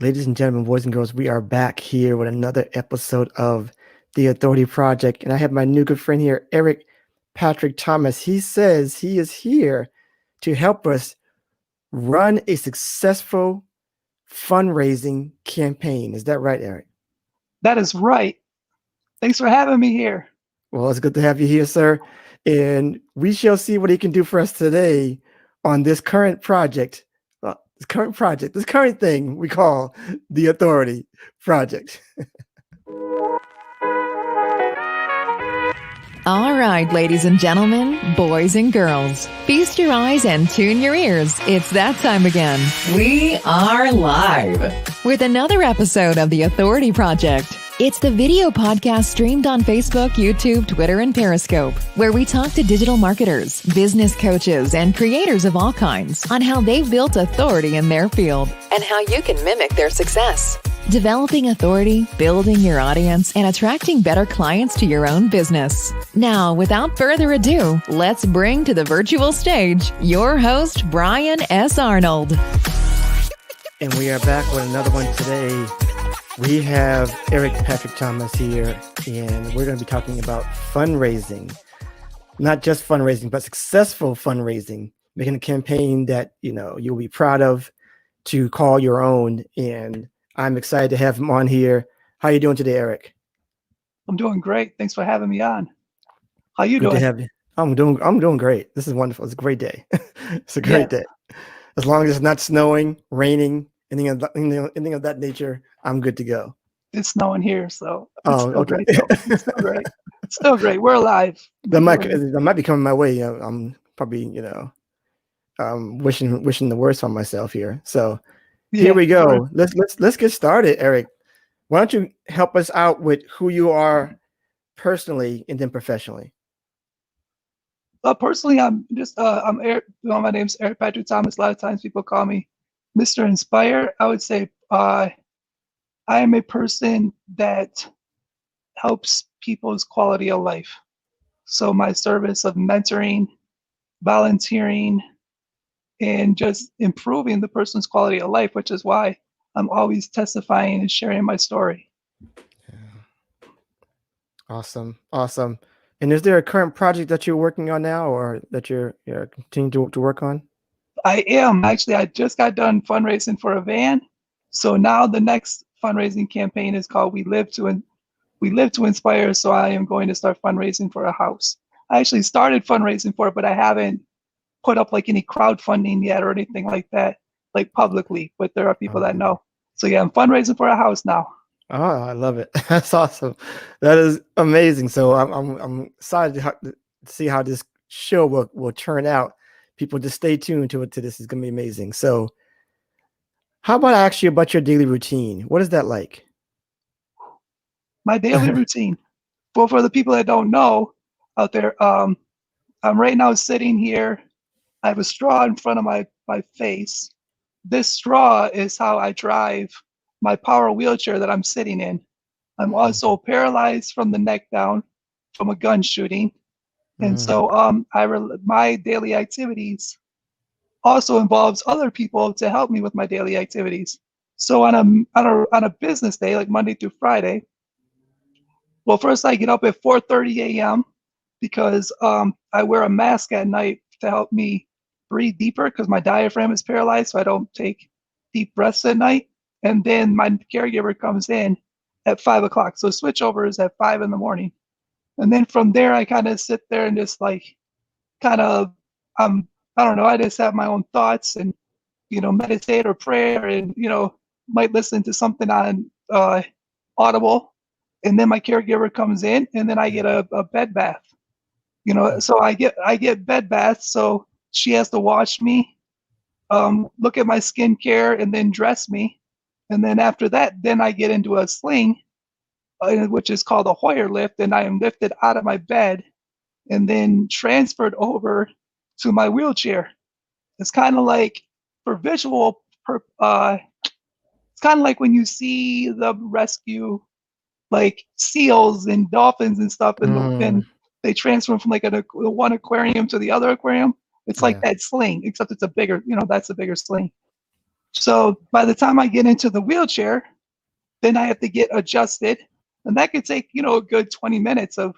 Ladies and gentlemen, boys and girls, we are back here with another episode of The Authority Project. And I have my new good friend here, Eric Patrick Thomas. He says he is here to help us run a successful fundraising campaign. Is that right, Eric? That is right. Thanks for having me here. Well, it's good to have you here, sir. And we shall see what he can do for us today on this current project. This current thing we call the Authority Project. All right, ladies and gentlemen, boys and girls, feast your eyes and tune your ears. It's that time again. We are live with another episode of The Authority Project. It's the video podcast streamed on Facebook, YouTube, Twitter, and Periscope, where we talk to digital marketers, business coaches, and creators of all kinds on how they've built authority in their field and how you can mimic their success. Developing authority, building your audience, and attracting better clients to your own business. Now, without further ado, let's bring to the virtual stage your host, Brian S. Arnold. And we are back with another one today. We have Eric Patrick Thomas here, and we're going to be talking about fundraising. Not just fundraising, but successful fundraising. Making a campaign that, you'll be proud of to call your own. And I'm excited to have him on here. How are you doing today, Eric? I'm doing great. Thanks for having me on. How you doing? Good to have you. I'm doing great. This is wonderful. It's a great day. It's a great day. As long as it's not snowing, raining, anything of that nature, I'm good to go. It's snowing here, so okay. It's still great. It's still great. We're alive. That might be coming my way. I'm probably, wishing the worst on myself here. So here we go. Let's get started, Eric. Why don't you help us out with who you are personally and then professionally? Personally, I'm Eric. My name's Eric Patrick Thomas. A lot of times people call me Mr. Inspire. I would say I am a person that helps people's quality of life. So my service of mentoring, volunteering, and just improving the person's quality of life, which is why I'm always testifying and sharing my story. Yeah. Awesome. And is there a current project that you're working on now, or that you're continuing to work on? I am. Actually, I just got done fundraising for a van. So now the next fundraising campaign is called We Live to Inspire. So I am going to start fundraising for a house. I actually started fundraising for it, but I haven't put up like any crowdfunding yet or anything like that, like publicly, but there are people that know. So yeah, I'm fundraising for a house now. Oh, I love it. That's awesome. That is amazing. So I'm excited to see how this show will turn out. People just stay tuned to this. It's going to be amazing. So how about I ask you about your daily routine? What is that like? My daily routine. Well, for the people that don't know out there, I'm right now sitting here. I have a straw in front of my face. This straw is how I drive my power wheelchair that I'm sitting in. I'm also paralyzed from the neck down from a gun shooting. And so my daily activities also involves other people to help me with my daily activities. So on a business day, like Monday through Friday, well, first I get up at 4:30 a.m. because I wear a mask at night to help me breathe deeper because my diaphragm is paralyzed, so I don't take deep breaths at night. And then my caregiver comes in at 5 o'clock. So switchover is at 5 in the morning. And then from there, I kind of sit there and just I don't know, I just have my own thoughts and, meditate or prayer and, might listen to something on Audible. And then my caregiver comes in and then I get a bed bath, so I get bed baths. So she has to wash me, look at my skincare and then dress me. And then after that, then I get into a sling, which is called a Hoyer lift, and I am lifted out of my bed and then transferred over to my wheelchair. It's kind of like for visual, it's kind of like when you see the rescue, like seals and dolphins and stuff, and they transfer from like one aquarium to the other aquarium. It's like that sling, except it's a bigger, that's a bigger sling. So by the time I get into the wheelchair, then I have to get adjusted. And that could take, a good 20 minutes of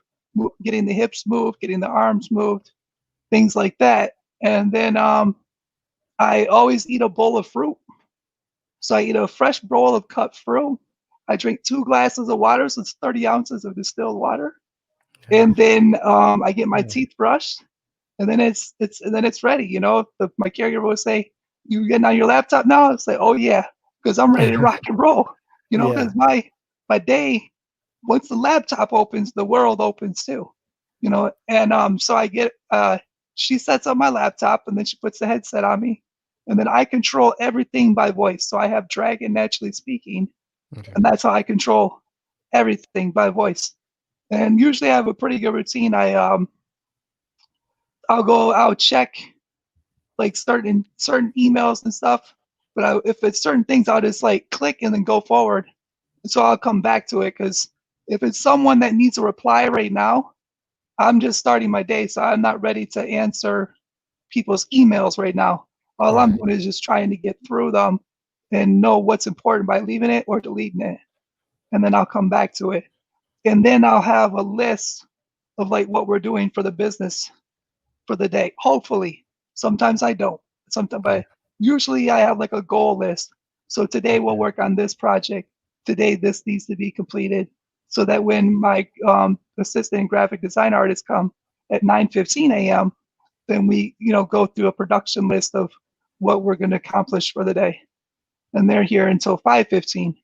getting the hips moved, getting the arms moved, things like that. And then I always eat a bowl of fruit. So I eat a fresh bowl of cut fruit. I drink 2 glasses of water, so it's 30 ounces of distilled water. And then I get my teeth brushed, and then it's ready. My caregiver will say, "You getting on your laptop now?" I say, "Oh yeah," because I'm ready to rock and roll. Because my day, once the laptop opens, the world opens too. And so I get she sets up my laptop, and then she puts the headset on me, and then I control everything by voice. So I have Dragon naturally speaking, and that's how I control everything by voice. And usually I have a pretty good routine. I'll check like certain emails and stuff, but if it's certain things, I'll just like click and then go forward. So I'll come back to it, because if it's someone that needs a reply right now, I'm just starting my day, so I'm not ready to answer people's emails right now. All I'm doing is just trying to get through them and know what's important by leaving it or deleting it, and then I'll come back to it. And then I'll have a list of like what we're doing for the business for the day. Hopefully, sometimes I don't. Sometimes, but usually I have like a goal list. So today we'll work on this project. Today this needs to be completed, so that when my assistant graphic design artists come at 9:15 a.m., then we go through a production list of what we're going to accomplish for the day, and they're here until 5:15.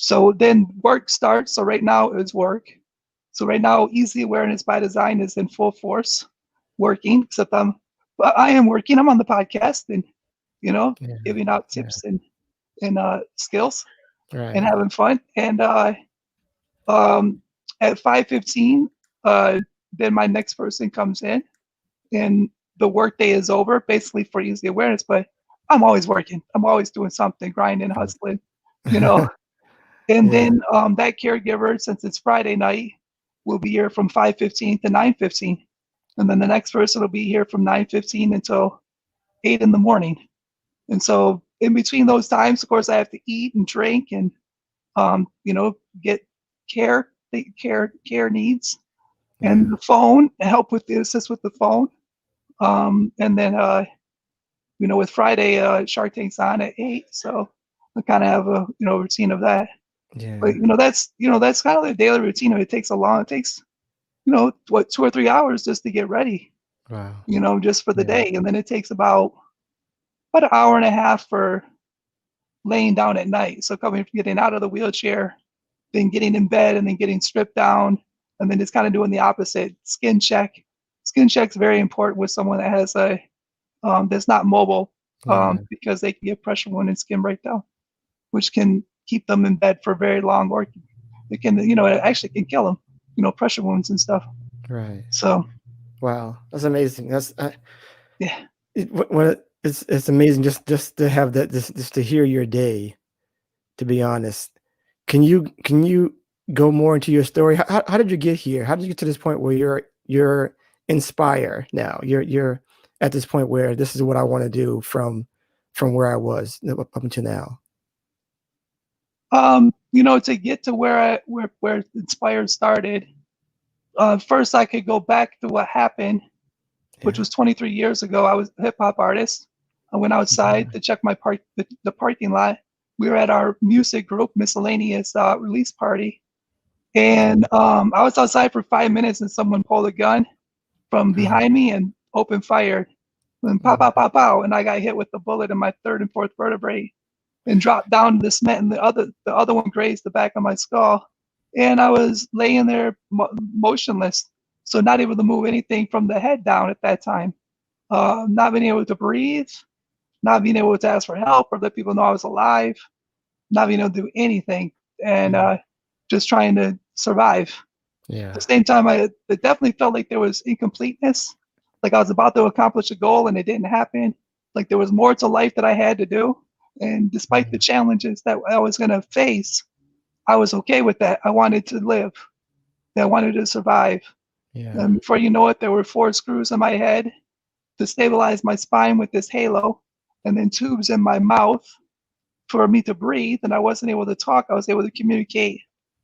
So then work starts. So right now it's work. So right now, Easy Awareness by Design is in full force, working. Except I am working. I'm on the podcast and giving out tips and skills and having fun. And at 5:15, then my next person comes in, and the workday is over, basically for Easy Awareness. But I'm always working. I'm always doing something, grinding, hustling, And then that caregiver, since it's Friday night, will be here from 5:15 to 9:15. And then the next person will be here from 9:15 until 8 in the morning. And so in between those times, of course, I have to eat and drink and, get care needs, and the phone, help with assist with the phone. And then, with Friday, Shark Tank's on at 8. So I kind of have a, routine of that. But that's kind of the daily routine. It takes 2 or 3 hours just to get ready. Wow. Just for the day, and then it takes about an hour and a half for laying down at night. So getting out of the wheelchair, then getting in bed, and then getting stripped down, and then just kind of doing the opposite. Skin check. Skin check's very important with someone that has a that's not mobile, because they can get pressure wound and skin breakdown, which can keep them in bed for very long, or it can, it actually can kill them, pressure wounds and stuff. Right. So, wow, that's amazing. That's yeah. It's amazing just to have that, just to hear your day, to be honest. Can you go more into your story? How did you get here? How did you get to this point where you're inspired now? You're at this point where this is what I want to do from where I was up until now. To get to where Inspired started, first I could go back to what happened, which was 23 years ago. I was a hip hop artist. I went outside to check the parking lot. We were at our music group miscellaneous release party, and I was outside for 5 minutes, and someone pulled a gun from behind me and opened fire, and pow pow pow pow, and I got hit with the bullet in my 3rd and 4th vertebrae, and dropped down to the cement, and the other one grazed the back of my skull, and I was laying there motionless, so not able to move anything from the head down at that time, not being able to breathe, not being able to ask for help or let people know I was alive, not being able to do anything, and just trying to survive. At the same time, it definitely felt like there was incompleteness, like I was about to accomplish a goal and it didn't happen, like there was more to life that I had to do. And despite the challenges that I was going to face, I was okay with that. I wanted to live. I wanted to survive. And before you know it, there were 4 screws in my head to stabilize my spine with this halo, and then tubes in my mouth for me to breathe, and I wasn't able to talk. I was able to communicate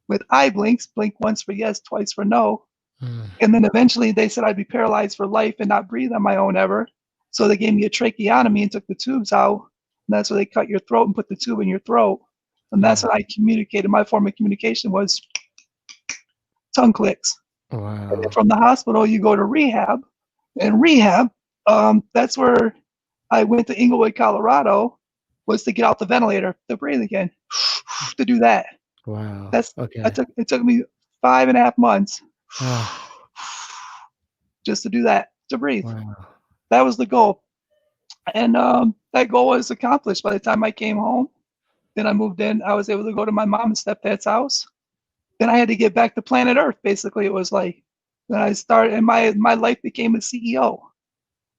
with eye blinks, blink once for yes, twice for no. Mm. And then eventually they said I'd be paralyzed for life and not breathe on my own ever. So they gave me a tracheotomy and took the tubes out. And that's where they cut your throat and put the tube in your throat. And that's Yeah. when I communicated. My form of communication was tongue clicks. And then Wow. from the hospital, you go to rehab. And rehab, that's where I went to Inglewood, Colorado, was to get out the ventilator, to breathe again, to do that. Wow. That's Okay. it took me 5.5 months Ah, just to do that, to breathe. wow. That was the goal. And that goal was accomplished by the time I came home. Then I moved in. I was able to go to my mom and stepdad's house. Then I had to get back to planet Earth. Basically, it was like then I started, and my life became a CEO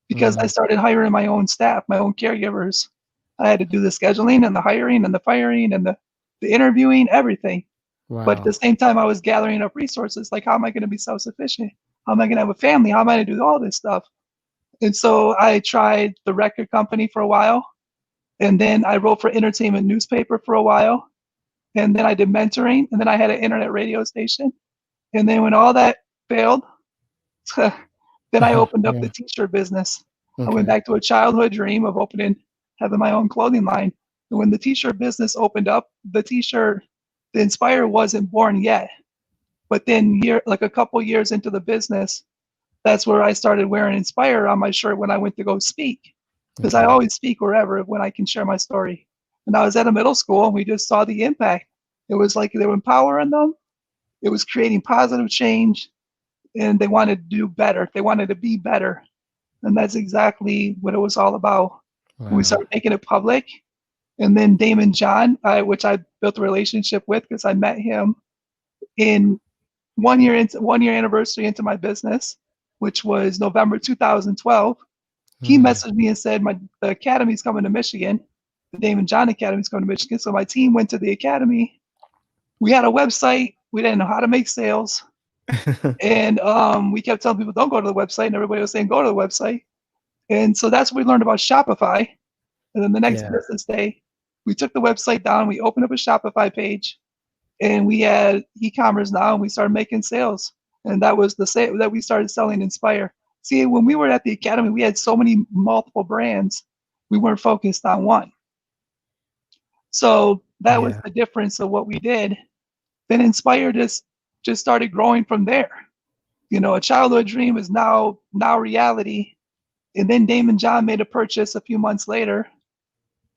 because I Mm. started hiring my own staff, my own caregivers. I had to do the scheduling and the hiring and the firing and the interviewing, everything. But at the Wow. same time, I was gathering up resources. Like, how am I going to be self-sufficient? How am I going to have a family? How am I going to do all this stuff? And so I tried the record company for a while. And then I wrote for entertainment newspaper for a while. And then I did mentoring. And then I had an internet radio station. And then when all that failed, then I opened up Yeah. the t-shirt business. I went Okay. back to a childhood dream of having my own clothing line. And when the t-shirt business opened up, the Inspire wasn't born yet. But then like a couple years into the business, that's where I started wearing Inspire on my shirt when I went to go speak. Because I Okay. always speak wherever when I can share my story. And I was at a middle school and we just saw the impact. It was like they were empowering them. It was creating positive change and they wanted to do better. They wanted to be better. And that's exactly what it was all about. And we Wow. started making it public. And then Damon John, which I built a relationship with because I met him in 1 year anniversary into my business, which was November 2012. He Mm. messaged me and said the academy's coming to Michigan. The Damon John Academy's coming to Michigan. So my team went to the academy. We had a website. We didn't know how to make sales. And we kept telling people, don't go to the website. And everybody was saying, go to the website. And so that's what we learned about Shopify. And then the next Yeah. business day, we took the website down. We opened up a Shopify page. And we had e-commerce now, and we started making sales. And that was the sale that we started selling Inspire. See, when we were at the academy, we had so many multiple brands. We weren't focused on one. So that was Yeah. the difference of what we did. Then Inspire just started growing from there. You know, a childhood dream is now reality. And then Damon John made a purchase a few months later.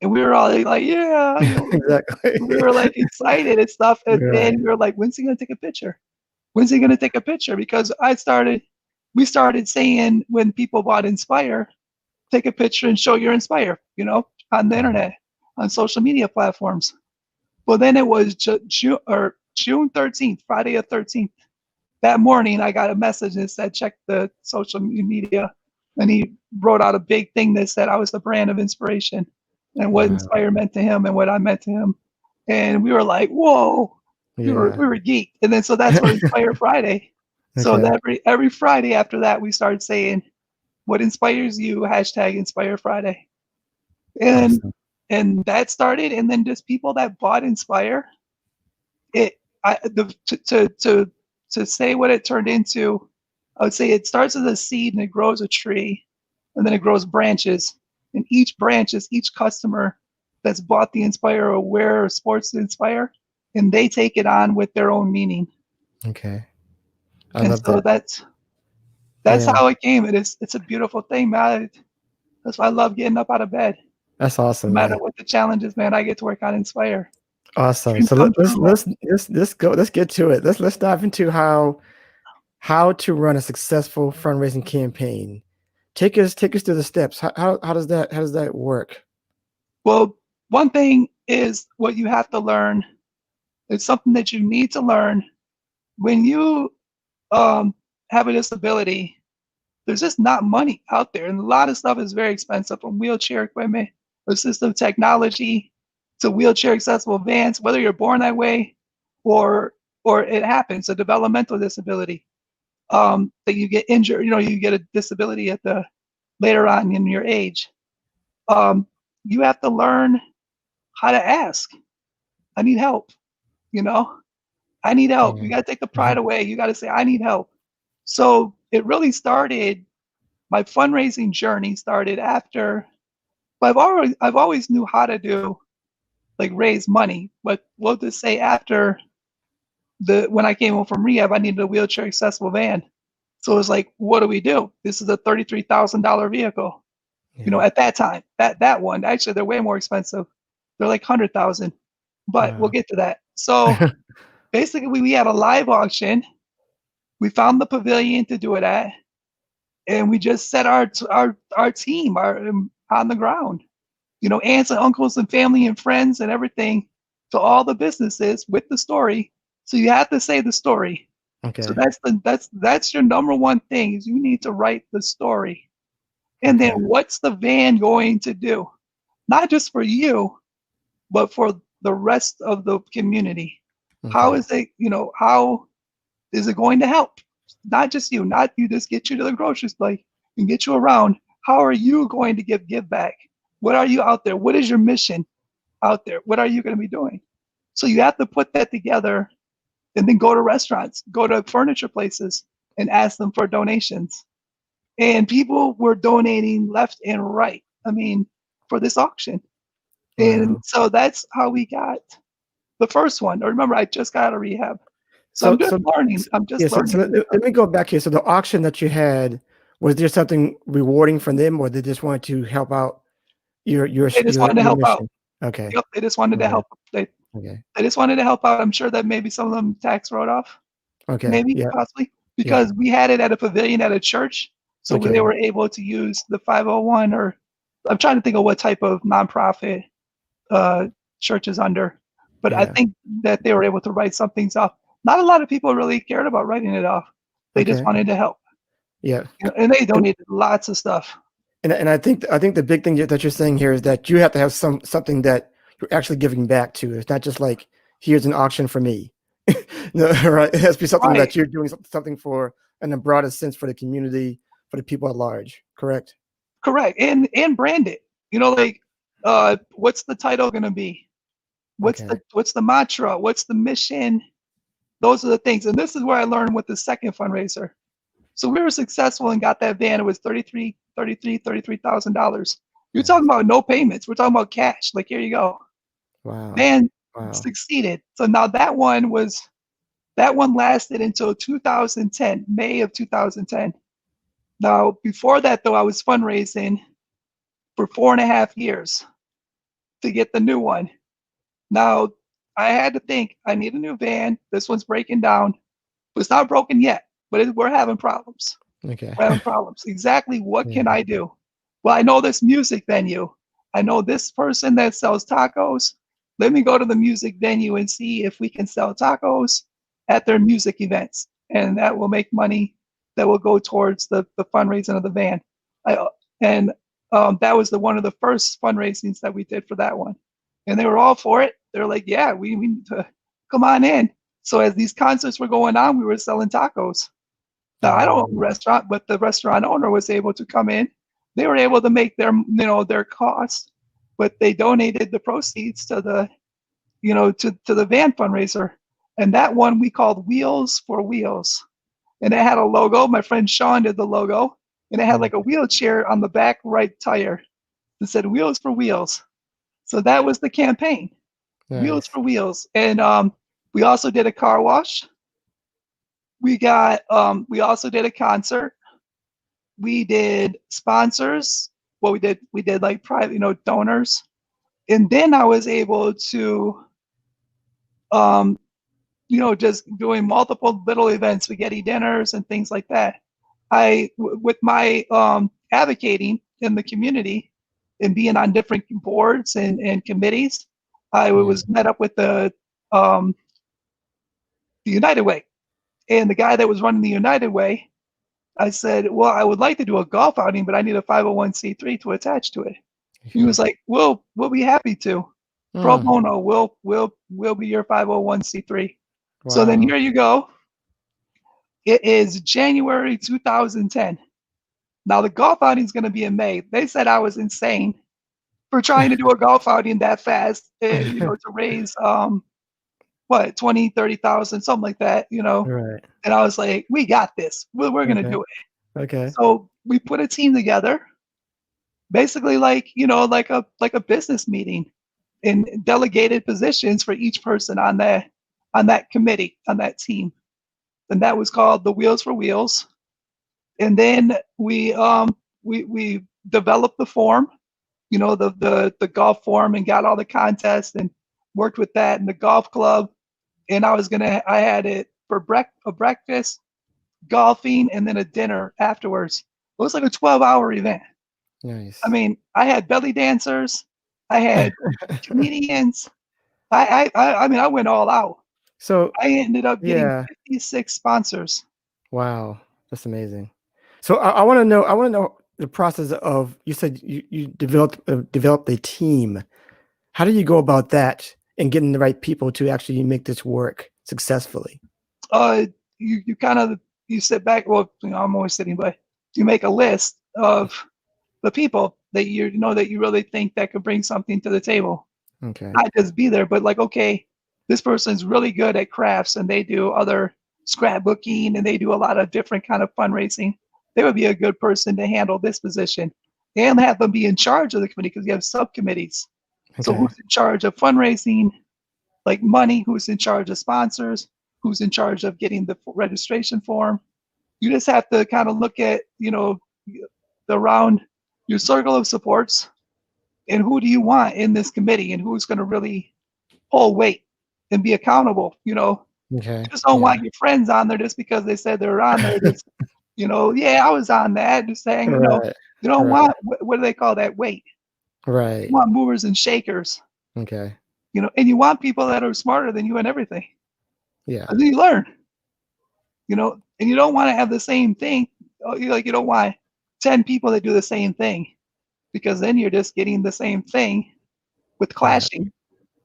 And we were all like, yeah, Exactly. we were like excited and stuff. And Right. then we were like, when's he gonna take a picture? When's he gonna take a picture? Because we started saying when people bought Inspire, take a picture and show your Inspire, on the internet, on social media platforms. Well, then it was June 13th, Friday the 13th. That morning, I got a message that said, check the social media. And he wrote out a big thing that said I was the brand of inspiration and what Wow. Inspire meant to him and what I meant to him. And we were like, whoa, Yeah. we were geeked. And then so that's where Inspire Friday. So Okay. every Friday after that, we started saying, what inspires you, hashtag Inspire Friday. And Awesome. and that started, and then just people that bought Inspire, to say what it turned into, I would say it starts as a seed and it grows a tree, and then it grows branches. And each branch is each customer that's bought the Inspire or wear or sports the Inspire, and they take it on with their own meaning. Okay. I And love so that. that's Yeah. how it came. It's a beautiful thing, man. That's why I love getting up out of bed. That's No awesome, matter man. what the challenges, man, I get to work on Inspire. Awesome. Dreams So come true, man. let's go. Let's get to it. Let's dive into how to run a successful fundraising campaign. Take us through the steps. How does that work? Well, one thing is what you have to learn. It's something that you need to learn when you have a disability. There's just not money out there, and a lot of stuff is very expensive, from wheelchair equipment, assistive technology, to wheelchair accessible vans. Whether you're born that way, or it happens, a developmental disability, that you get injured. You get a disability at the later on in your age. You have to learn how to ask. I need help. You know, I need help. Yeah. You got to take the pride away. You got to say, I need help. So it really started, my fundraising journey started after, but I've always knew how to do, like, raise money. But we'll just say after when I came home from rehab, I needed a wheelchair accessible van. So it was like, what do we do? This is a $33,000 vehicle. You know, Yeah. at that time, that one, actually, they're way more expensive. They're like 100,000, but we'll Wow. get to that. So basically, we had a live auction. We found the pavilion to do it at, and we just set our team on the ground. You know, aunts and uncles and family and friends and everything, to all the businesses with the story. So you have to say the story. So Okay. that's your number one thing, is you need to write the story. And then Okay. what's the van going to do? Not just for you, but for the rest of the community. How Okay. is it, how is it going to help? Not just you, not you just get you to the grocery store and get you around. How are you going to give back? What are you out there? What is your mission out there? What are you going to be doing? So you have to put that together, and then go to restaurants, go to furniture places, and ask them for donations. And people were donating left and right. I mean, for this auction. And Wow. so that's how we got the first one. Remember, I just got out of rehab. So I'm So, just so, learning. I'm yeah. just So learning this let stuff. me go back here. So the auction that you had, was there something rewarding from them, or they just wanted to help out They just wanted to your help out. mission? Okay. Yep, they just wanted to Okay. help. Okay. They just wanted to help out. I'm sure that maybe some of them tax wrote off, Okay. maybe, Yeah. possibly, Yeah. because we had it at a pavilion at a church. So they Okay. were able to use the 501, or I'm trying to think of what type of nonprofit uh, church is under. But I Yeah. think that they were able to write some things off. Not a lot of people really cared about writing it off. They just Okay. wanted to help. Yeah. And they And donated lots of stuff. I think the big thing that you're saying here is that you have to have something that you're actually giving back to. It's not just like, here's an auction for me. No, right? It has to be something Right. that you're doing something for, in the broadest sense, for the community, for the people at large. Correct? Correct. And brand it. Like, what's the title gonna be? Okay. What's the mantra? What's the mission? Those are the things. And this is where I learned with the second fundraiser. So we were successful and got that van. It was $33,000. You're talking Nice. about no payments. We're talking about cash. Like, here you go. Wow. Van Wow. succeeded. So now that one lasted until 2010, May of 2010. Now, before that, though, I was fundraising for 4.5 years to get the new one. Now, I had to think, I need a new van. This one's breaking down. It's not broken yet, but we're having problems. Okay. We're having problems. Exactly what Yeah. can I do? Well, I know this music venue. I know this person that sells tacos. Let me go to the music venue and see if we can sell tacos at their music events. And that will make money that will go towards the fundraising of the van. And that was one of the first fundraisings that we did for that one. And they were all for it. They're like, yeah, we need to come on in. So as these concerts were going on, we were selling tacos. Now, I don't own a restaurant, but the restaurant owner was able to come in. They were able to make their costs, but they donated the proceeds to to the van fundraiser. And that one we called Wheels for Wheels. And it had a logo. My friend Sean did the logo, and it had like a wheelchair on the back right tire that said Wheels for Wheels. So that was the campaign, Wheels Nice. for Wheels. And we also did a car wash. We also did a concert. We did sponsors. Well, we did like private, donors. And then I was able to, um, just doing multiple little events, spaghetti dinners and things like that. With my advocating in the community and being on different boards and committees, I Yeah. was met up with the United Way. And the guy that was running the United Way, I said, well, I would like to do a golf outing, but I need a 501c3 to attach to it. He Okay. was like, we'll be happy to. Pro Mm. bono, we'll be your 501c3. So then Wow. here you go. It is January 2010. Now the golf outing is going to be in May. They said I was insane for trying to do a golf outing that fast, to raise, what, 20, 30,000, something like that, Right. and I was like, we got this. We're going to Okay. do it. Okay. So we put a team together, basically like a business meeting, and delegated positions for each person on that committee, on that team. And that was called the Wheels for Wheels. And then we developed the form, the golf form, and got all the contests and worked with that in the golf club. And I had it for a breakfast, golfing, and then a dinner afterwards. It was like a 12-hour event. Nice. I mean, I had belly dancers, I had comedians. I mean, I went all out. So I ended up getting yeah. 56 sponsors. Wow. That's amazing. So I want to know. I want to know the process of. You said you developed a team. How do you go about that and getting the right people to actually make this work successfully? You kind of you sit back. Well, I'm always sitting, but you make a list of the people that that you really think that could bring something to the table. Okay. Not just be there, but like, okay, this person's really good at crafts and they do other scrapbooking and they do a lot of different kind of fundraising. They would be a good person to handle this position and have them be in charge of the committee, because you have subcommittees. So Okay. who's in charge of fundraising, like money, who's in charge of sponsors, who's in charge of getting the registration form. You just have to kind of look at, around your circle of supports, and who do you want in this committee, and who's going to really hold weight and be accountable. Okay. You just don't Yeah. want your friends on there just because they said they're on there. Just, yeah, I was on that. Just saying, Right. you don't Right. want, what do they call that, weight? Right. You want movers and shakers, Okay. and you want people that are smarter than you and everything. Yeah. And then you learn, and you don't want to have the same thing. You don't want 10 people that do the same thing, because then you're just getting the same thing with Right. clashing.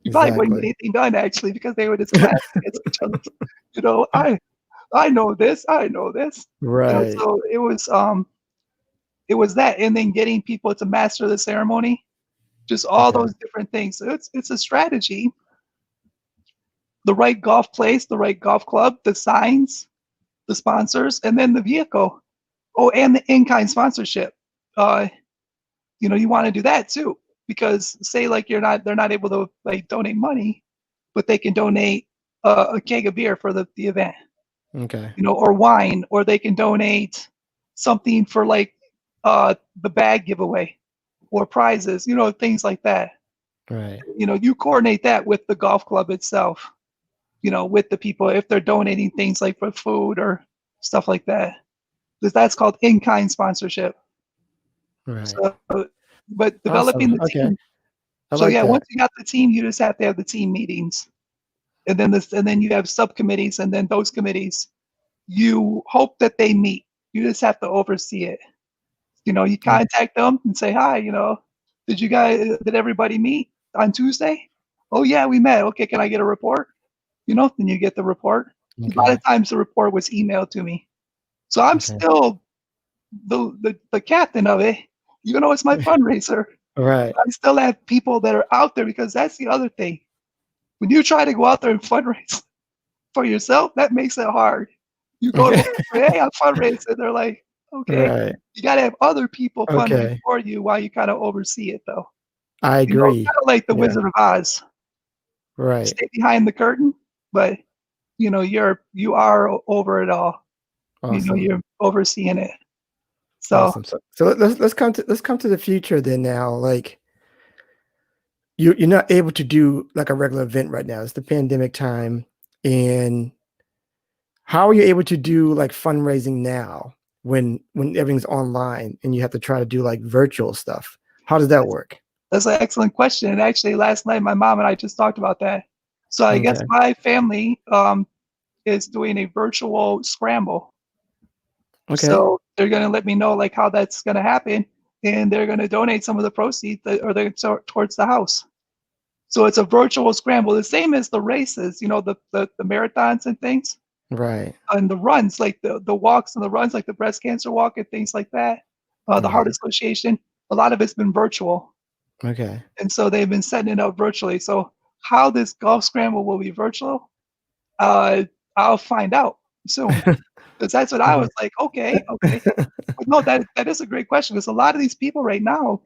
You probably wouldn't get Exactly. anything done, actually, because they would just clash against each other. I know this, I know this. Right. So it was that, and then getting people to master the ceremony, just all Okay. those different things. So it's a strategy. The right golf place, the right golf club, the signs, the sponsors, and then the vehicle. Oh, and the in-kind sponsorship. You want to do that too, because say like they're not able to like donate money, but they can donate a keg of beer for the event, Okay. or wine, or they can donate something for like the bag giveaway or prizes, things like that. Right. You coordinate that with the golf club itself, with the people if they're donating things like for food or stuff like that. That's called in-kind sponsorship. Right. So, but Awesome. developing the Okay. team. I So like yeah, that. once you got the team, you just have to have the team meetings, and then you have subcommittees, and then those committees, you hope that they meet. You just have to oversee it. You contact them and say, hi, did everybody meet on Tuesday? Oh yeah, we met. Okay, can I get a report? Then you get the report. A lot Okay. of times the report was emailed to me. So I'm Okay. still the captain of it. It's my fundraiser. Right. I still have people that are out there, because that's the other thing. When you try to go out there and fundraise for yourself, that makes it hard. You go to Okay. work and say, hey, I'm fundraising. They're like, okay. Right. You got to have other people fundraise Okay. for you while you kind of oversee it, though. I agree. Kind of like the Yeah. Wizard of Oz. Right. Stay behind the curtain, but you are over it all. Awesome. You're overseeing it. So Awesome. So let's come to the future then now. Like you're not able to do like a regular event right now. It's the pandemic time. And how are you able to do like fundraising now when everything's online and you have to try to do like virtual stuff? How does that work? that's an excellent question. And actually, last night my mom and I just talked about that. So I guess Okay. my family is doing a virtual scramble. Okay. So they're going to let me know like how that's going to happen, and they're going to donate some of the proceeds towards the house. So it's a virtual scramble, the same as the races, the marathons and things, Right. and the runs, like the walks and the runs, like the breast cancer walk and things like that. The Heart Right. Association, a lot of it's been virtual. Okay. And so they've been setting it up virtually. So how this golf scramble will be virtual, I'll find out soon. Because that's what I was like, okay. But no, that is a great question, because a lot of these people right now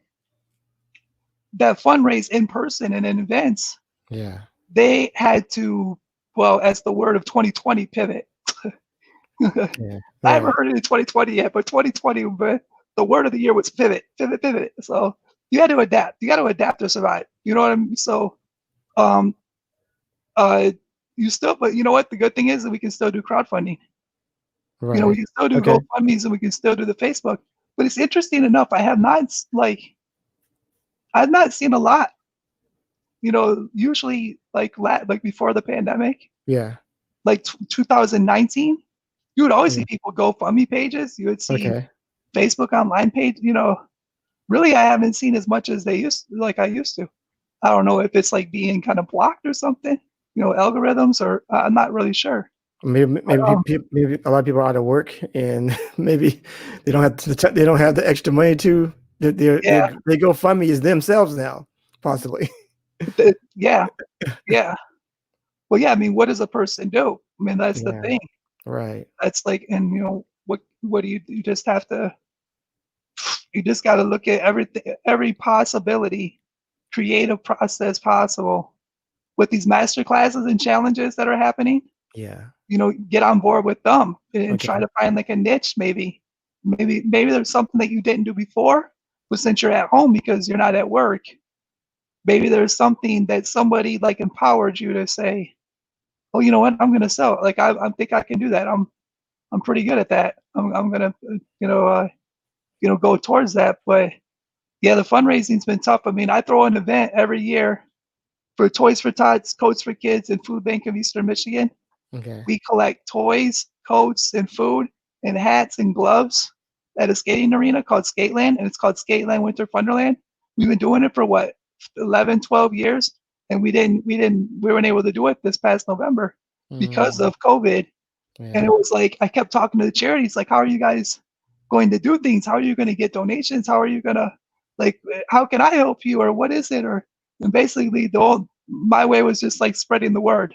that fundraise in person and in events, Yeah. they had to, well, as the word of 2020, pivot. Yeah. I haven't Right. heard it in 2020 yet, but 2020, but the word of the year was pivot, pivot, pivot. So you had to adapt. You got to adapt to survive. You know what I mean? So, um, uh, you still, but you know what? The good thing is that we can still do crowdfunding. You know, we Right. can still do Okay. GoFundMe's and we can still do the Facebook. But it's interesting enough. I have not I've not seen a lot. You know, usually like before the pandemic, Yeah. like 2019, you would always Yeah. see people GoFundMe pages. You would see Okay. Facebook online page. You know, really, I haven't seen as much as I used to. I don't know if it's like being kind of blocked or something. You know, algorithms, or I'm not really sure. But Maybe a lot of people are out of work, and maybe they don't have they don't have the extra money to yeah, they GoFundMe is themselves now, possibly. yeah, yeah. Well, yeah. I mean, what does a person do? I mean, that's the Yeah. thing. Right. That's like, and you know, what do you just have to? You just got to look at everything, every possibility, creative process possible with these master classes and challenges that are happening. Yeah. You know, get on board with them and try Okay. to find like a niche. Maybe there's something that you didn't do before, but since you're at home because you're not at work, maybe there's something that somebody like empowered you to say, oh, you know what, I'm gonna sell. Like I think I can do that. I'm pretty good at that. I'm gonna go towards that. But yeah, the fundraising's been tough. I mean, I throw an event every year for Toys for Tots, Coats for Kids, and Food Bank of Eastern Michigan. Okay. We collect toys, coats, and food, and hats and gloves at a skating arena called Skateland, and it's called Skateland Winter Funderland. We've been doing it for what, 11, 12 years, and we weren't able to do it this past November because Mm, of COVID. And yeah. it was like I kept talking to the charities, like, how are you guys going to do things? How are you going to get donations? How are you gonna, like, how can I help you, or what is it? Or, and basically my way was just like spreading the word,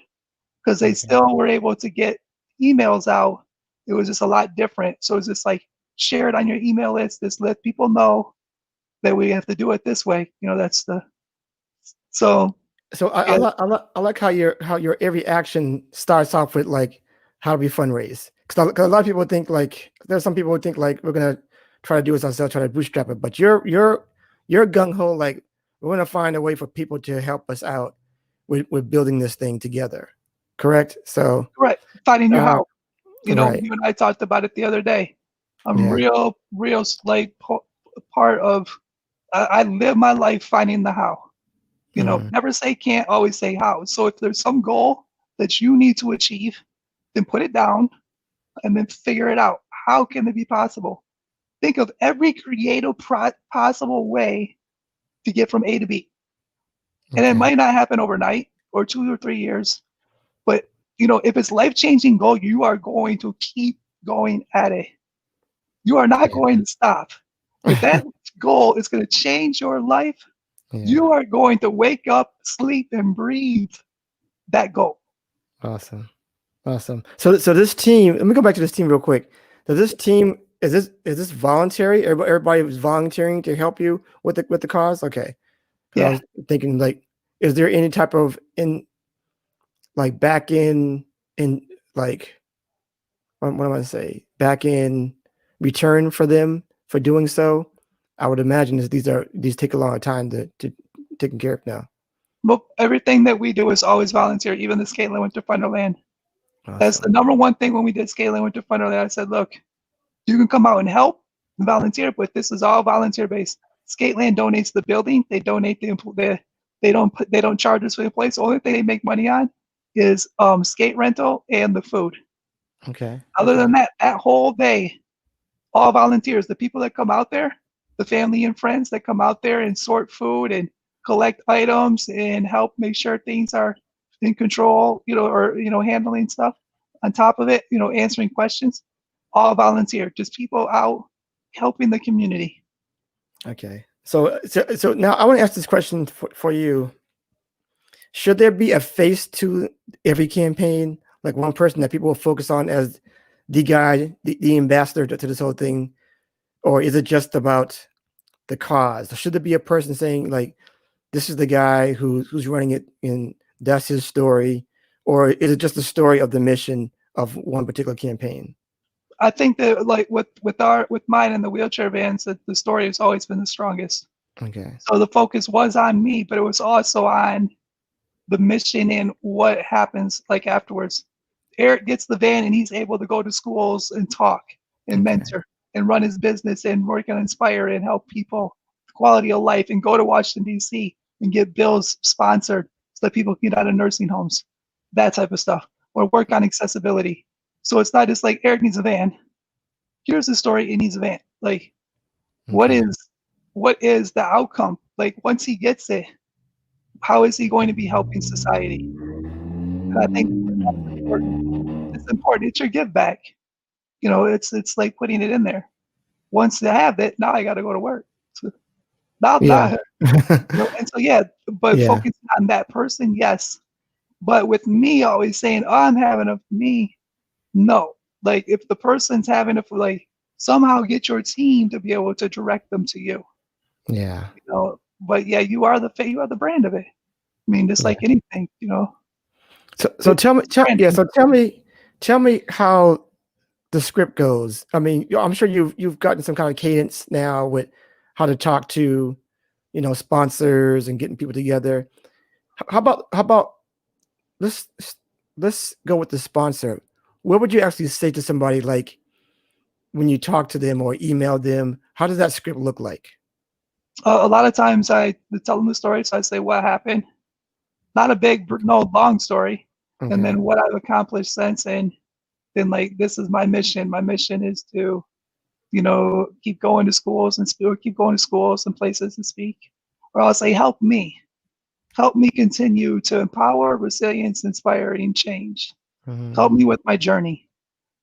because they Okay. still were able to get emails out. It was just a lot different. So it's just like, share it on your email list. Just let people know that we have to do it this way. You know, that's the, so So yeah, I like how your every action starts off with like how do we fundraise? Because a lot of people think like there's some people who think like we're gonna try to do this ourselves, try to bootstrap it. But you're gung ho, like we're gonna find a way for people to help us out with building this thing together. Correct? So right. Finding your uh, how. You know, right. you and I talked about it the other day. I'm Yeah. real like part of. I live my life finding the how. You know, Mm, never say can't, always say how. So if there's some goal that you need to achieve, then put it down and then figure it out. How can it be possible? Think of every creative possible way to get from A to B. And it okay. might not happen overnight or 2 or 3 years, but you know, if it's life-changing goal, you are going to keep going at it. You are not going to stop. If that goal is going to change your life, Yeah. you are going to wake up, sleep, and breathe that goal. Awesome. Awesome. So this team, let me go back to this team real quick. So this team is this voluntary? Everybody was volunteering to help you with the cause? Okay. Because I Yeah. was thinking like, is there any type of in like back in like what am I gonna say? Back in return for them for doing so? I would imagine these take a long time to taken care of now. Well, everything that we do is always volunteer, even the Skateland Winter Funderland. That's the Awesome. number one thing when we did Skateland Winter Funderland. I said, look, you can come out and help and volunteer, but this is all volunteer based. Skateland donates the building. They donate they don't charge us for the place. The only thing they make money on is skate rental and the food. Okay. Other Okay. than that, that whole day, all volunteers. The people that come out there, the family and friends that come out there and sort food and collect items and help make sure things are in control, you know, or handling stuff. On top of it, answering questions, all volunteer. Just people out helping the community. Okay. So now I want to ask this question for you. Should there be a face to every campaign, like one person that people will focus on as the guy, the ambassador to this whole thing, or is it just about the cause? Should there be a person saying like, this is the guy who's running it and that's his story, or is it just the story of the mission of one particular campaign? I think that like with mine and the wheelchair vans, that the story has always been the strongest. Okay. So the focus was on me, but it was also on the mission and what happens like afterwards. Eric gets the van and he's able to go to schools and talk and mentor and run his business and work and inspire and help people quality of life and go to Washington, D.C. and get bills sponsored so that people can get out of nursing homes, that type of stuff, or work on accessibility. So it's not just like Eric needs a van. Here's the story, he needs a van. Like, what is the outcome? Like once he gets it, how is he going to be helping society? And I think that's important. It's important. It's your give back. You know, it's like putting it in there. Once I have it, now I got to go to work. So now, you know, and so but focusing on that person, yes. But with me always saying, "Oh, I'm having a me," no. Like if the person's having a like, somehow get your team to be able to direct them to you. Yeah. You know, but yeah, you are the brand of it. I mean, just like anything, you know. So tell me how the script goes. I mean, I'm sure you've gotten some kind of cadence now with how to talk to, you know, sponsors and getting people together. How about let's go with the sponsor. What would you actually say to somebody like when you talk to them or email them? How does that script look like? A lot of times I tell them the story, so I say what happened. Not a big, no, long story. Okay. And then what I've accomplished since, and then like, this is my mission. My mission is to, you know, keep going to schools and keep going to schools and places to speak. Or I'll say, help me continue to empower, resilience, inspiring change. Help me with my journey,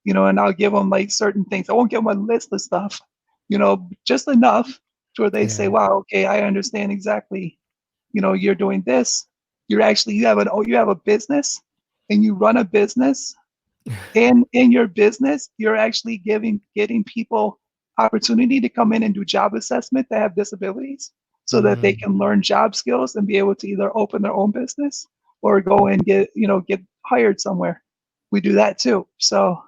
you know, and I'll give them like certain things. I won't give them a list of stuff, you know, just enough to where they say, wow, okay, I understand exactly, you know, you're doing this. You're actually, you have a business and you run a business, and in your business, you're actually getting people opportunity to come in and do job assessment that have disabilities so that they can learn job skills and be able to either open their own business or go and get hired somewhere. We do that too. So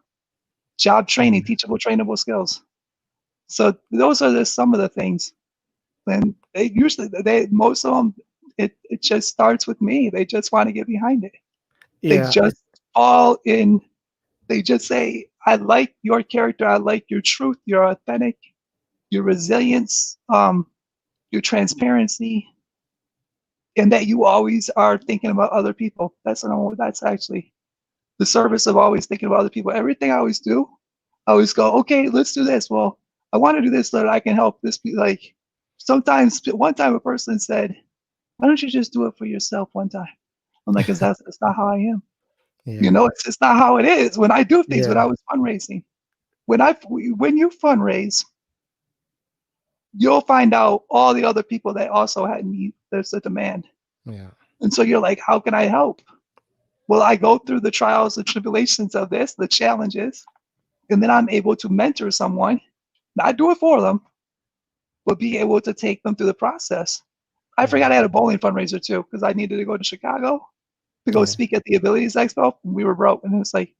job training, teachable, trainable skills. So those are just some of the things. And most of them, it just starts with me. They just want to get behind it. They just all in. They just say, I like your character. I like your truth, your authentic, your resilience, your transparency, and that you always are thinking about other people. That's actually the service of always thinking about other people. Everything I always do, I always go, okay, let's do this. Well, I want to do this so that I can help this be like, sometimes one time a person said, why don't you just do it for yourself one time? I'm like, that's not how I am. You know, it's not how it is. When I do things, when I was fundraising, when you fundraise, you'll find out all the other people that also had need. There's a demand. Yeah. And so you're like, how can I help? Well, I go through the trials and tribulations of this, the challenges, and then I'm able to mentor someone, not do it for them, but be able to take them through the process. I forgot I had a bowling fundraiser too, because I needed to go to Chicago to go speak at the Abilities Expo. We were broke, and it was like,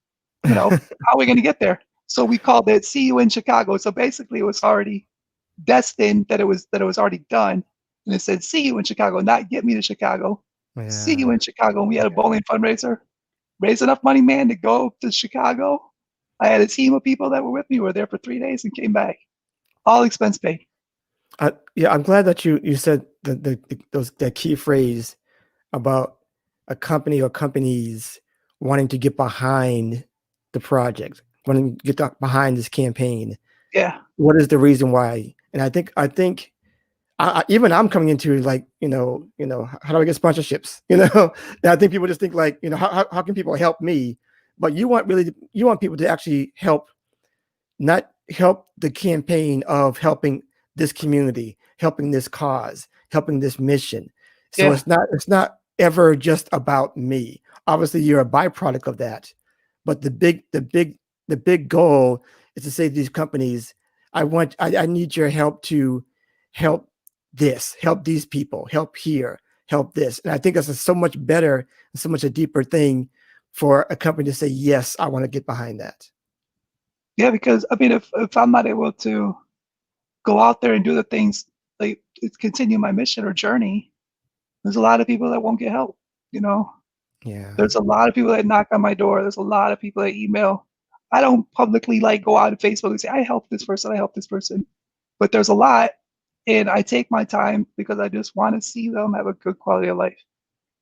you know, how are we going to get there? So we called it "See You in Chicago." So basically, it was already destined that it was already done, and it said "See you in Chicago," not "Get me to Chicago." Yeah. See you in Chicago. And we had a bowling fundraiser, raised enough money, man, to go to Chicago. I had a team of people that were with me. We were there for 3 days and came back, all expense paid. Yeah, I'm glad that you said that key phrase about a company or companies wanting to get behind the project, wanting to get behind this campaign. Yeah. What is the reason why? And I think even I'm coming into like, you know, how do I get sponsorships? You know, and I think people just think like, you know, how can people help me? But you want people to actually help, not help the campaign of helping this community, helping this cause, helping this mission. So Yeah. it's not ever just about me. Obviously, you're a byproduct of that, but the big goal is to say to these companies, I need your help to help this, help these people, help here, help this. And I think that's so much better, so much a deeper thing for a company to say, yes, I want to get behind that. Yeah, because I mean, if I'm not able to go out there and do the things like continue my mission or journey, there's a lot of people that won't get help. You know, Yeah. there's a lot of people that knock on my door. There's a lot of people that email. I don't publicly like go out on Facebook and say I help this person, I help this person, but there's a lot, and I take my time because I just want to see them have a good quality of life.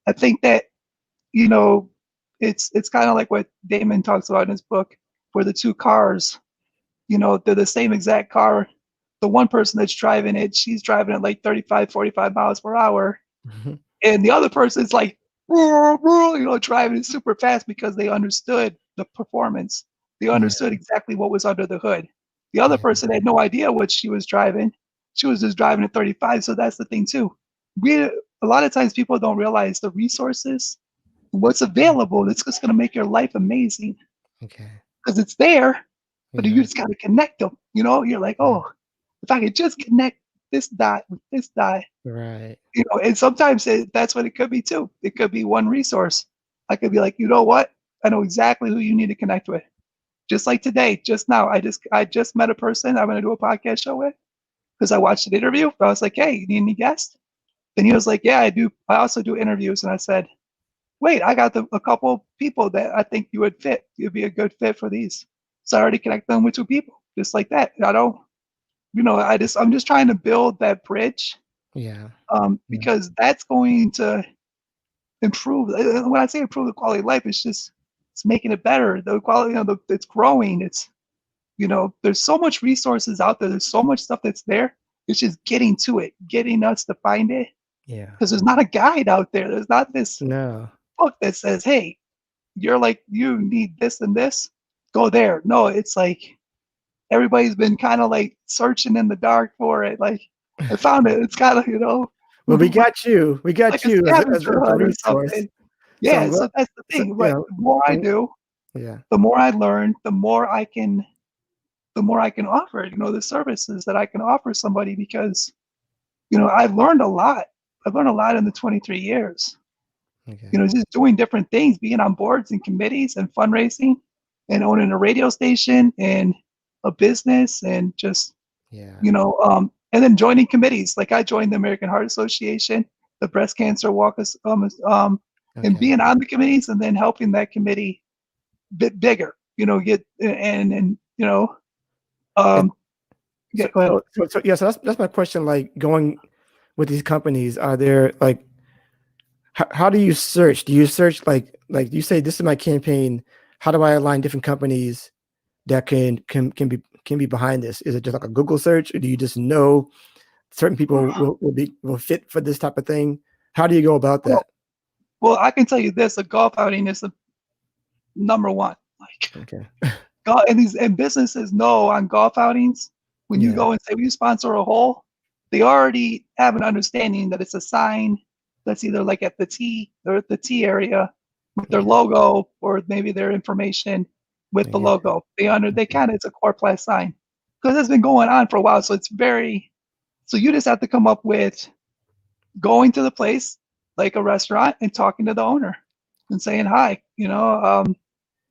I think that you know, it's kind of like what Damon talks about in his book, where the two cars, you know, they're the same exact car. The one person that's driving it, she's driving at like 35, 45 miles per hour. Mhm. And the other person's like, you know, driving it super fast because they understood the performance. They Yeah. understood exactly what was under the hood. The other Yeah. person had no idea what she was driving. She was just driving at 35. So that's the thing too. A lot of times people don't realize the resources, what's available. It's just going to make your life amazing Okay. because it's there, but you Yeah. just got to connect them. You know, you're like, Yeah. oh, if I could just connect this dot with this dot, Right. you know, and sometimes that's what it could be too. It could be one resource. I could be like, you know what? I know exactly who you need to connect with. Just like today, just now, I just met a person I'm going to do a podcast show with because I watched an interview. I was like, hey, you need any guests? And he was like, yeah, I do. I also do interviews. And I said, wait, I got a couple people that I think you would fit. You'd be a good fit for these. So I already connect them with two people, just like that. I don't, you know, I'm just trying to build that bridge, Yeah. Yeah. because that's going to improve. When I say improve the quality of life, it's making it better. The quality, you know, it's growing. It's, you know, there's so much resources out there. There's so much stuff that's there. It's just getting to it, getting us to find it, Yeah. because there's not a guide out there. There's not this No. book that says, hey, you're like, you need this and this, go there. No, it's like everybody's been kind of like searching in the dark for it. Like, I found it. It's kind of, you know, Well, we got you. We got like a you scavenger as a hunt or resource. something. So I'm Yeah, glad. so that's the So, thing. But the more I I'm- do, yeah. the more I learn, the more I can offer, you know, the services that I can offer somebody, because, you know, I've learned a lot. I've learned a lot in the 23 years. Okay. You know, just doing different things, being on boards and committees and fundraising and owning a radio station and a business and just, Yeah. you know, and then joining committees. Like I joined the American Heart Association, the Breast Cancer Walk, and Okay. being on the committees and then helping that committee bit bigger, you know, get, and, you know, And yeah, go ahead. yeah. So that's my question. Like going with these companies, are there like how do you search? Do you search like you say this is my campaign? How do I align different companies that can be behind this? Is it just like a Google search, or do you just know certain people will fit for this type of thing? How do you go about Well, that? well, I can tell you this: a golf outing is the number one. Like, Okay. and businesses know on golf outings, when you Yeah. go and say, "Will you sponsor a hole?" They already have an understanding that it's a sign that's either like at the tee or at the tee area with their Yeah. logo, or maybe their information with the Yeah. logo. They Okay. kind of, it's a core plus sign because it's been going on for a while. So it's very, so you just have to come up with going to the place like a restaurant and talking to the owner and saying hi, you know,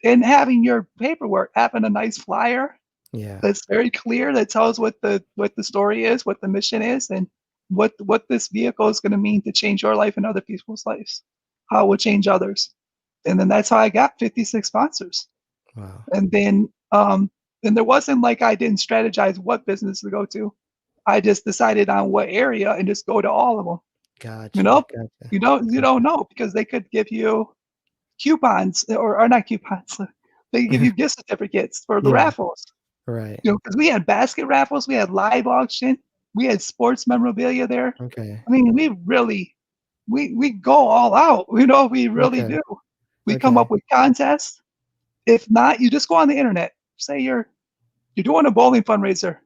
and having your paperwork, having a nice flyer Yeah. that's very clear, that tells what the story is, what the mission is, and what this vehicle is going to mean to change your life and other people's lives, how it will change others. And then that's how I got 56 sponsors. Wow. And then and there wasn't like I didn't strategize what business to go to. I just decided on what area and just go to all of them. You Gotcha. know, Gotcha. you don't know, because they could give you coupons, or not coupons. They give you gift certificates for the Yeah. raffles. Right. You know, because we had basket raffles, we had live auction, we had sports memorabilia there. Okay. I mean, we really we go all out. You know, we really Okay. do. We come Okay. up with contests. If not, you just go on the internet. Say you're doing a bowling fundraiser.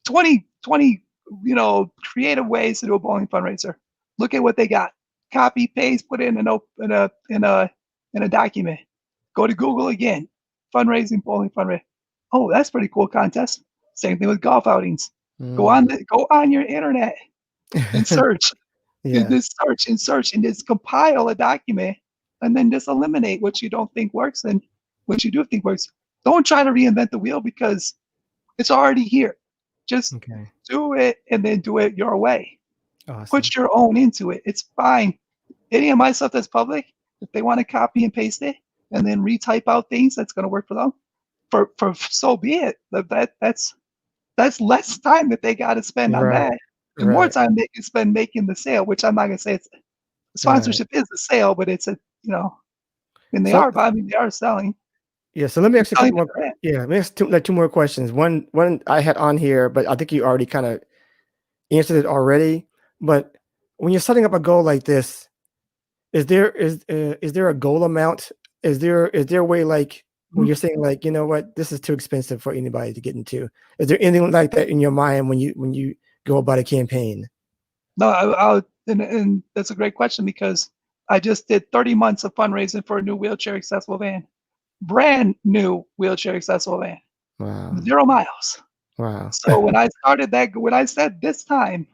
20 creative ways to do a bowling fundraiser. Look at what they got. Copy, paste, put it in a document. Go to Google again. Fundraising, bowling fundraiser. Oh, that's pretty cool contest. Same thing with golf outings. Go on your internet and search. Yeah. Just search and just compile a document, and then just eliminate what you don't think works and what you do think works. Don't try to reinvent the wheel because it's already here. Just Okay. do it and then do it your way. Awesome. Put your own into it. It's fine. Any of my stuff that's public, if they want to copy and paste it and then retype out things that's going to work for them, for so be it. That's less time that they got to spend on Right. that, and more Right. time they can spend making the sale. Which I'm not going to say it's Right. sponsorship is a sale, but it's and they So are. But I mean, they are selling. yeah. So let me ask you a Selling couple the more. brand. Yeah. Let me ask two more questions. One I had on here, but I think you already kind of answered it already. But when you're setting up a goal like this, is there a goal amount? Is there a way, like when you're saying, like, you know what, this is too expensive for anybody to get into? Is there anything like that in your mind when you go about a campaign? No, and that's a great question because I just did 30 months of fundraising for a new wheelchair accessible van, brand new wheelchair accessible van, Wow. 0 miles. Wow. So when I said this time,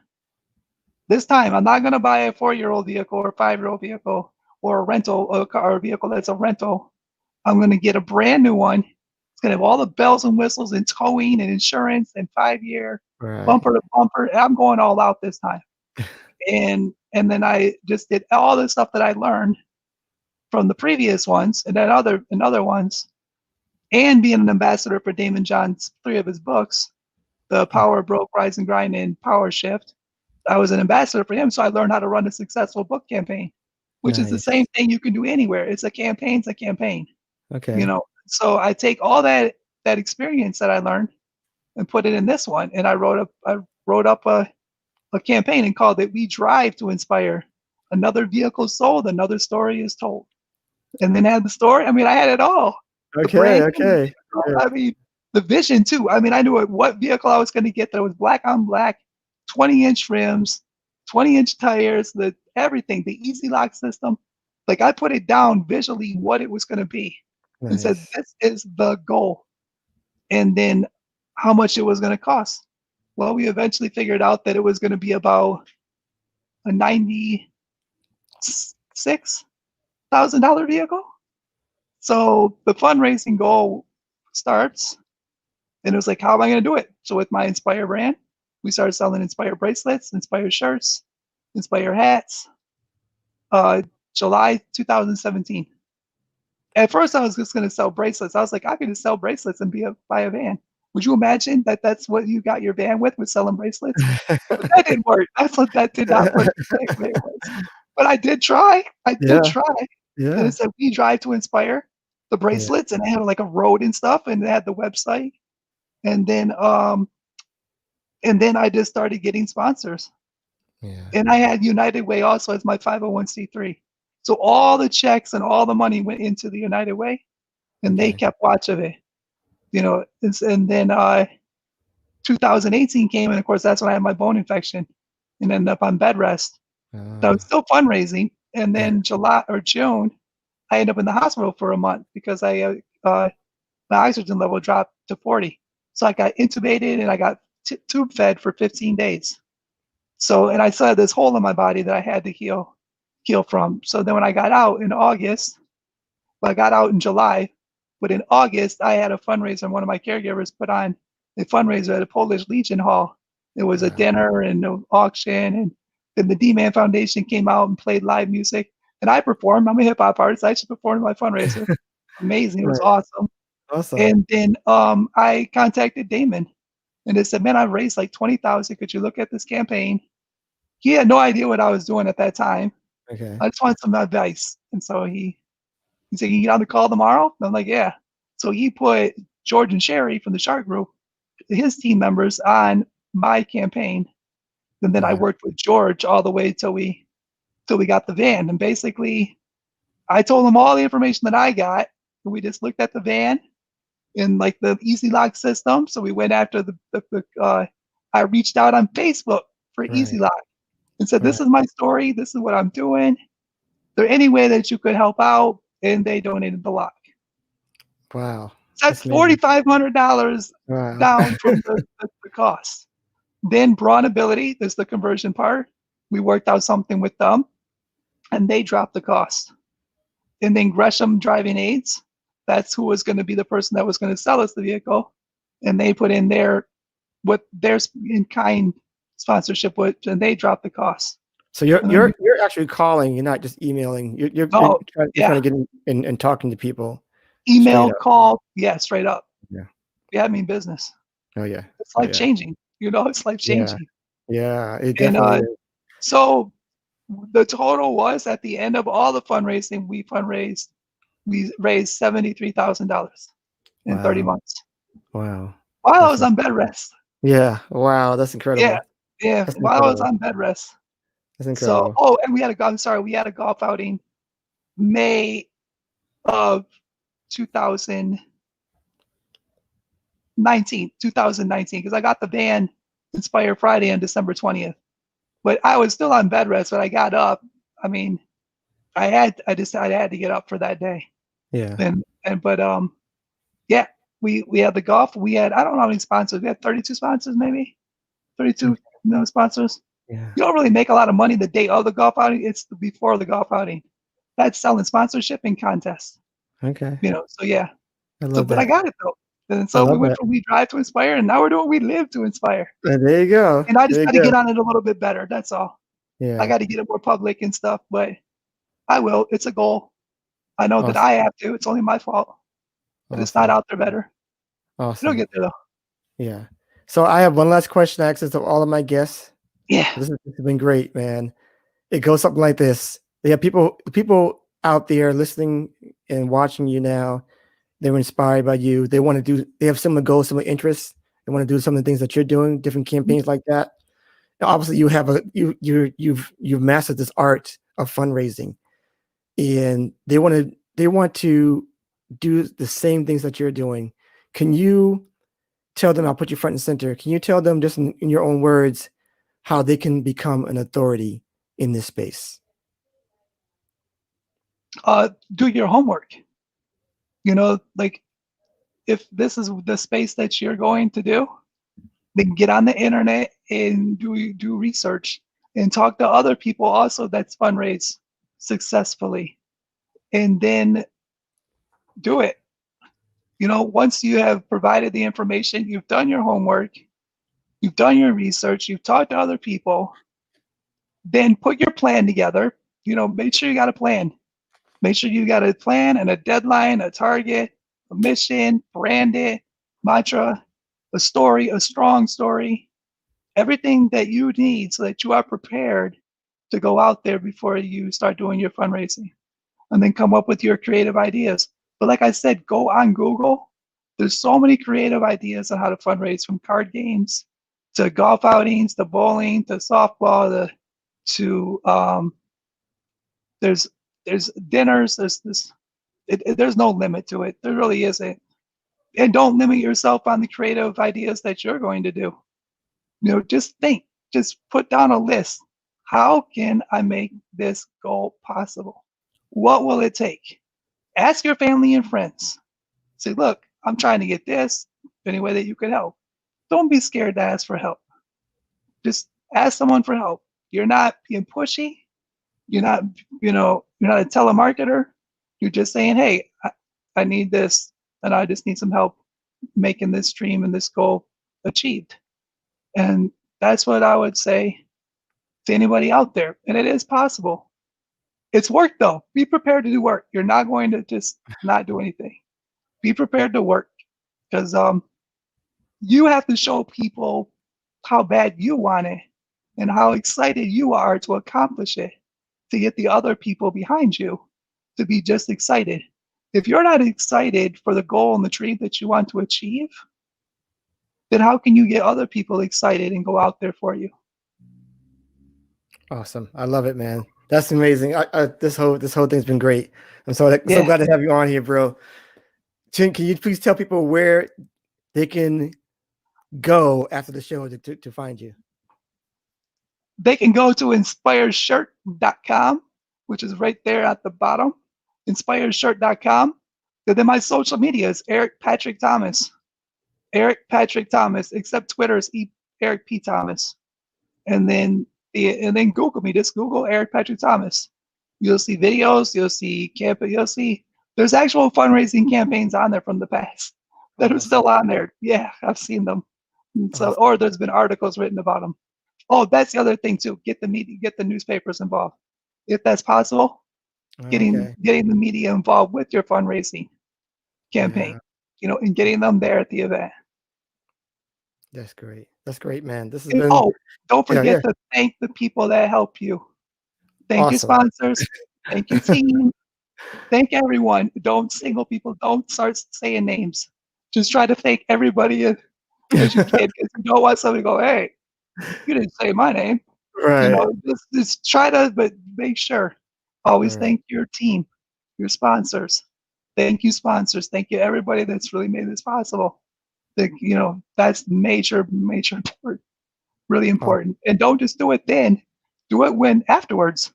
I'm not going to buy a 4-year-old vehicle or a 5-year-old vehicle or a rental a car or a vehicle that's a rental. I'm going to get a brand new one. It's going to have all the bells and whistles and towing and insurance and 5-year Right. bumper to bumper. I'm going all out this time. And then I just did all the stuff that I learned from the previous ones and then other ones, and being an ambassador for Damon John's 3 of his books, The Power of Broke, Rise and Grind, and Power Shift. I was an ambassador for him, so I learned how to run a successful book campaign, which is the Nice. same thing you can do anywhere. It's a campaign. Okay. So I take all that experience that I learned and put it in this one, and I wrote up a campaign and called it "We Drive to Inspire." Another vehicle sold, another story is told, and then had the story. I mean, I had it all. The Okay. brand, Okay. Good. I mean, the vision too. I mean, I knew what vehicle I was going to get that was black on black, 20-inch rims, 20-inch tires, everything, the easy lock system. Like I put it down visually what it was going to be, and said Nice. this is the goal, and then how much it was going to cost. Well, we eventually figured out that it was going to be about a $96,000 vehicle. So the fundraising goal starts, and it was like, how am I going to do it? So with my Inspire brand, we started selling Inspire bracelets, Inspire shirts, Inspire hats. July 2017. At first, I was just going to sell bracelets. I was like, I could just sell bracelets and buy a van. Would you imagine that that's what you got your van with selling bracelets? But that didn't work. That did not work the way it was. But I did try. Yeah. And Yeah. it said, "We Drive to Inspire," the Yeah. bracelets, and it had like a road and stuff, and it had the website. And then I just started getting sponsors. Yeah. And I had United Way also as my 501c3. So all the checks and all the money went into the United Way, and they Okay. kept watch of it. And then 2018 came, and of course that's when I had my bone infection and ended up on bed rest. I was still fundraising, and Yeah. then July or June, I ended up in the hospital for a month because my oxygen level dropped to 40. So I got intubated and I got tube fed for 15 days. So, and I still had this hole in my body that I had to heal from. So then when I got out in August, well, I got out in July, but in August, I had a fundraiser, and one of my caregivers put on a fundraiser at a Polish Legion Hall. It was a Wow. dinner and an auction, and then the D-Man Foundation came out and played live music, and I performed. I'm a hip hop artist. I actually performed my fundraiser. Amazing. It was Right. awesome. Awesome. And then I contacted Damon, and they said, "Man, I've raised like 20,000. Could you look at this campaign?" He had no idea what I was doing at that time. Okay. I just wanted some advice. And so he said, "Can you get on the call tomorrow?" And I'm like, "Yeah." So he put George and Sherry from the Shark Group, his team members, on my campaign. And then I Yeah. worked with George all the way till we got the van. And basically, I told him all the information that I got. And we just looked at the van in like the easy lock system. So we went after I reached out on Facebook for Easy Right. Lock and said, Right. this is my story. This is what I'm doing. Is there any way that you could help out? And they donated the lock. Wow. So that's That's amazing. $4,500 Wow. down from the cost. Then Brawnability, there's the conversion part. We worked out something with them, and they dropped the cost. And then Gresham Driving Aids, that's who was going to be the person that was going to sell us the vehicle, and they put in what their in-kind sponsorship would, and they dropped the cost. So you're And then you're actually calling. You're not just emailing. You're oh you're yeah, trying to get in and talking to people straight email, up. call, yeah, straight up. Yeah. Yeah, I mean business. Oh yeah. It's Oh life yeah. changing. It's life Yeah. changing. Yeah. It And definitely is. so the total was at the end of all the fundraising, we raised $73,000 in 30 Wow. months Wow. while I That's was on bed rest. yeah. Wow. That's Yeah, incredible. yeah, That's while I was incredible. on bed rest. That's So, incredible. and we had a golf outing May of 2019, because I got the van Inspire Friday on December 20th. But I was still on bed rest when I got up. I mean, I decided I had to get up for that day. Yeah. But yeah, we had the golf. We had, I don't know how many sponsors. We had 32 sponsors, maybe 32 sponsors. Yeah. You don't really make a lot of money the day of the golf outing. It's before the golf outing. That's selling sponsorship and contests. Okay. So yeah. I So, love but I that. got it though. And I so we love went that. from We Drive to Inspire, and now we're doing We Live to Inspire. There you go. And I just There got you to go. get on it a little bit better. That's all. I Yeah. got to get it more public and stuff, but I will. It's a goal. I know that Awesome. I have to. It's only my fault, but it's not Awesome. out there better. It'll Awesome. get there though. Yeah. So I have one last question I ask this to all of my guests. Yeah. This has been great, man. It goes something like this. They have people out there listening and watching you now. They're inspired by you. They have similar goals, similar interests. They want to do some of the things that you're doing, different campaigns like that. Now, obviously you've mastered this art of fundraising, and they want to do the same things that you're doing. Can you tell them, I'll put you front and center. Can you tell them just in your own words how they can become an authority in this space? Do your homework. Like if this is the space that you're going to do, then get on the internet and do research and talk to other people also that's fundraised successfully, and then do it. Once you have provided the information, you've done your homework, you've done your research, you've talked to other people, then put your plan together. Make sure you got a plan. Make sure you got a plan and a deadline, a target, a mission, brand it, mantra, a story, a strong story, everything that you need so that you are prepared to go out there before you start doing your fundraising, and then come up with your creative ideas. But like I said, go on Google. There's so many creative ideas on how to fundraise, from card games to golf outings to bowling to softball to there's dinners. There's no limit to it. There really isn't. And don't limit yourself on the creative ideas that you're going to do. Just think. Just put down a list. How can I make this goal possible? What will it take? Ask your family and friends. Say, look, I'm trying to get this. Any way that you could help. Don't be scared to ask for help. Just ask someone for help. You're not being pushy. You're not a telemarketer. You're just saying, hey, I need this, and I just need some help making this dream and this goal achieved. And that's what I would say to anybody out there. And it is possible. It's work though. Be prepared to do work. You're not going to just not do anything. Be prepared to work, because you have to show people how bad you want it and how excited you are to accomplish it, to get the other people behind you to be just excited. If you're not excited for the goal and the dream that you want to achieve, then how can you get other people excited and go out there for you? Awesome. I love it, man. That's amazing. This whole thing's been great. I'm so Yeah. glad to have you on here, bro. Chin, can you please tell people where they can go after the show to find you? They can go to inspireshirt.com, which is right there at the bottom. Inspireshirt.com. And then my social media is Eric Patrick Thomas. Eric Patrick Thomas, except Twitter is Eric P. Thomas. And then Google me. Just Google Eric Patrick Thomas. You'll see videos. You'll see there's actual fundraising campaigns on there from the past that are still on there. Yeah, I've seen them. So, or there's been articles written about them. Oh, that's the other thing too. Get the media, get the newspapers involved, if that's possible. Getting the media involved with your fundraising campaign, and getting them there at the event. That's great. That's great, man. This has been. Oh, don't forget to thank the people that help you. Thank you, sponsors. Thank you, team. Thank everyone. Don't single people. Don't start saying names. Just try to thank everybody as you can, because you don't want somebody to go, "Hey, you didn't say my name." Right. Just try to, but make sure. Always thank your team, your sponsors. Thank you, sponsors. Thank you, everybody that's really made this possible. That's major important, really important. And don't just do it then. Do it when afterwards.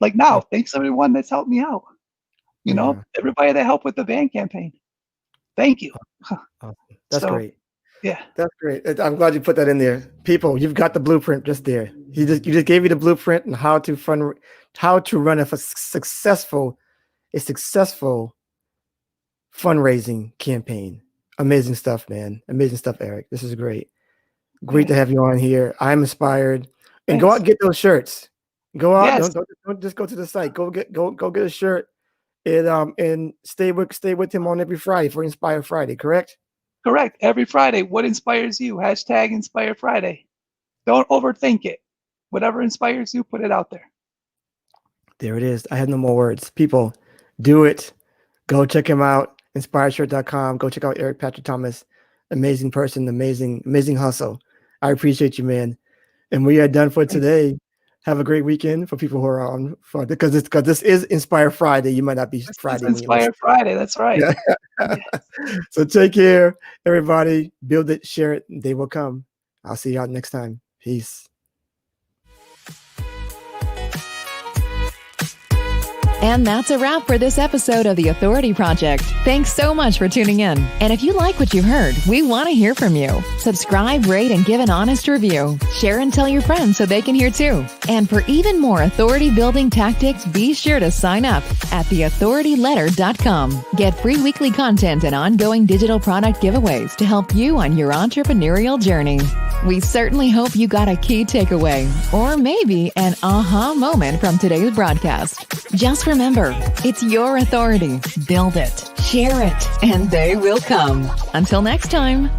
Like now, thanks everyone that's helped me out. Everybody that helped with the van campaign. Thank you. That's great. Yeah, that's great. I'm glad you put that in there. People, you've got the blueprint just there. You just gave you the blueprint and how to run a successful fundraising campaign. Amazing stuff, man. Amazing stuff, Eric. This is great. Great to have you on here. I'm inspired. And go out and get those shirts. Go out. Yes. Don't just go to the site. Go get a shirt. And stay with him on every Friday for Inspire Friday, correct? Correct. Every Friday. What inspires you? Hashtag Inspire Friday. Don't overthink it. Whatever inspires you, put it out there. There it is. I have no more words. People, do it. Go check him out. InspireShirt.com. Go check out Eric Patrick Thomas. Amazing person. Amazing hustle. I appreciate you, man. And we are done for today. Have a great weekend for people who are on Friday, because this is Inspire Friday. You might not be Friday. Inspire Friday. That's right. Yeah. So take care, everybody. Build it, share it. They will come. I'll see y'all next time. Peace. And that's a wrap for this episode of The Authority Project. Thanks so much for tuning in. And if you like what you heard, we want to hear from you. Subscribe, rate, and give an honest review. Share and tell your friends so they can hear too. And for even more authority building tactics, be sure to sign up at theauthorityletter.com. Get free weekly content and ongoing digital product giveaways to help you on your entrepreneurial journey. We certainly hope you got a key takeaway, or maybe an aha moment from today's broadcast. Just remember, it's your authority. Build it, share it, and they will come. Until next time.